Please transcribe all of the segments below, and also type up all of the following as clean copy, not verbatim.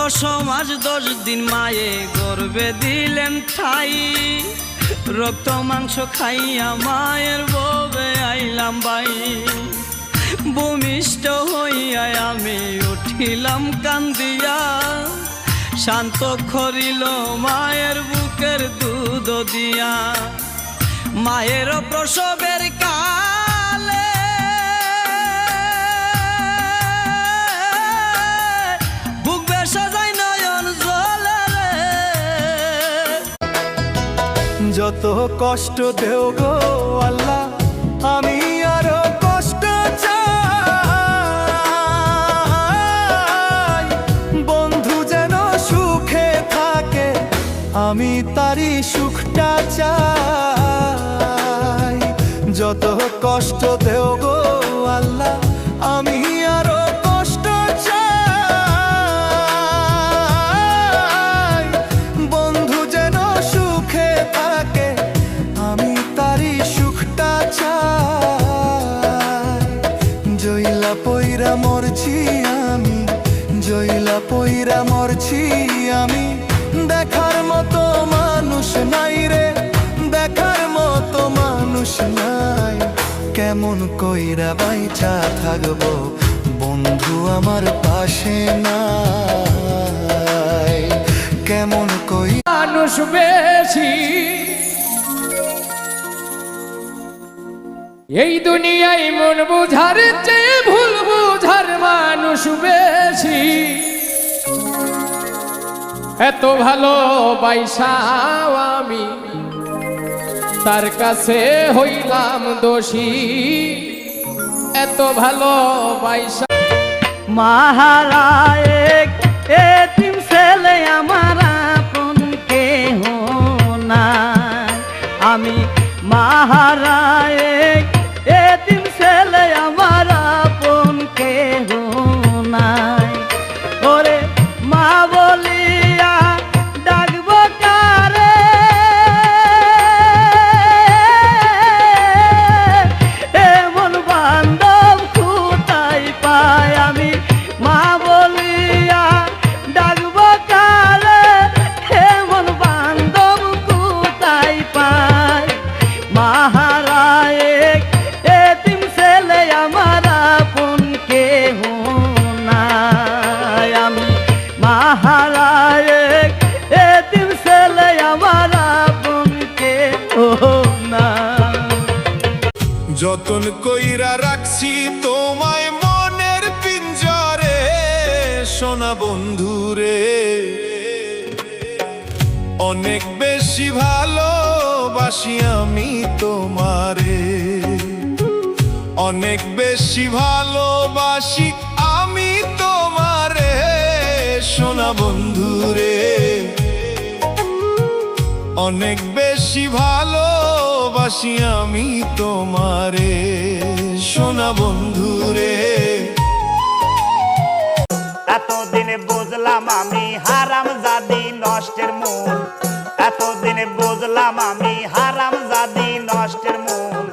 10 মাস 10 দিন মায়ে গর্ভে দিলেন ঠাই, রক্ত মাংস খাইয়া মায়ের ববে আইলাম বাই। ভূমিষ্ঠ হইয়া আমি উঠিলাম কান্দিয়া, শান্ত করিল মায়ের বুকের দুধ দিয়া। মায়ের প্রসবের কালে বুক বেসা যায় নয়ন জলে রে। যত কষ্ট দেও গো আল্লাহ, আমি আরো কষ্ট চাই। বন্ধু যেন সুখে থাকে, আমি তারই সুখটা চাই। যত কষ্ট দেও গো আল্লাহ, আমি আরো কষ্ট চাই। বন্ধু যেন সুখে থাকে, আমি তারই সুখটা চাই। জইলা পইরা মরছি আমি, জইলা পইরা মরছি আমি। দেখার মতো মানুষ নাই রে, দেখার মতো মানুষ নাই। কেমন কইরা বাইচা থাকবো, বন্ধু আমার পাশে নাই। কেমন কই মানুষ বেশি এই দুনিয়ায়, মন বুঝার চেয়ে ভুল বুঝার মানুষ বেশি। এত ভালো বাইসাও আমি তার কাছে হইলাম দোষী। এত ভালো বাইসা মাহারা এক এতিম ছেলে আমার আপন কেহ নাই। আমি মাহারা এক এতিম ছেলে আমার আপন কেহ নাই। ওরে মা বলিয়া ডাকব কারে, এমন বান্ধব কোথায় পাই। আমি মা বলিয়া ডাকব কারে, এমন বান্ধব কোথায় পাই। মাহারা এক এতিম ছেলে আমার আপন কেহ নাই। আমি মাহারা এক এতিম ছেলে আমার আপন কেহ নাই। যতন কইরা রাখছি তোমায় মনের পিঞ্জরে, সোনা বন্ধুরে। অনেক বেশি ভালোবাসি আমি তোমারে, অনেক বেশি ভালোবাসি আমি তোমারে, সোনা বন্ধুরে। অনেক বেশি ভালোবাসি আমি তোমারে, সোনা বন্ধুরে। এতদিন বুঝলাম আমি হারাম জাদি নষ্টের মূল, এতদিন বুঝলাম আমি হারাম জাদি নষ্টের মূল।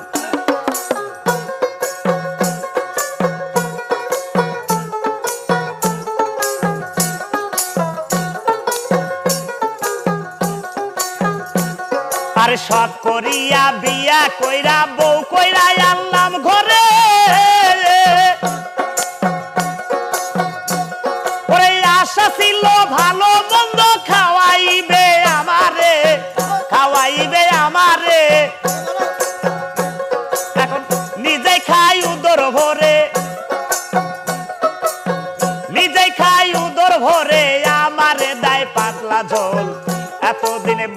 আর সৎ করিয়া বিয়া কইরা বউ কইরা আনলাম ঘরে, ওরে আশা ছিল ভালো মন্দ খাওয়াইবে আমারে, খাওয়াইবে আমারে। এখন নিজে খাই উদর ভরে, নিজে খাই উদর ভরে, আমারে দেয় পাতলা ঝোল। এতদিনে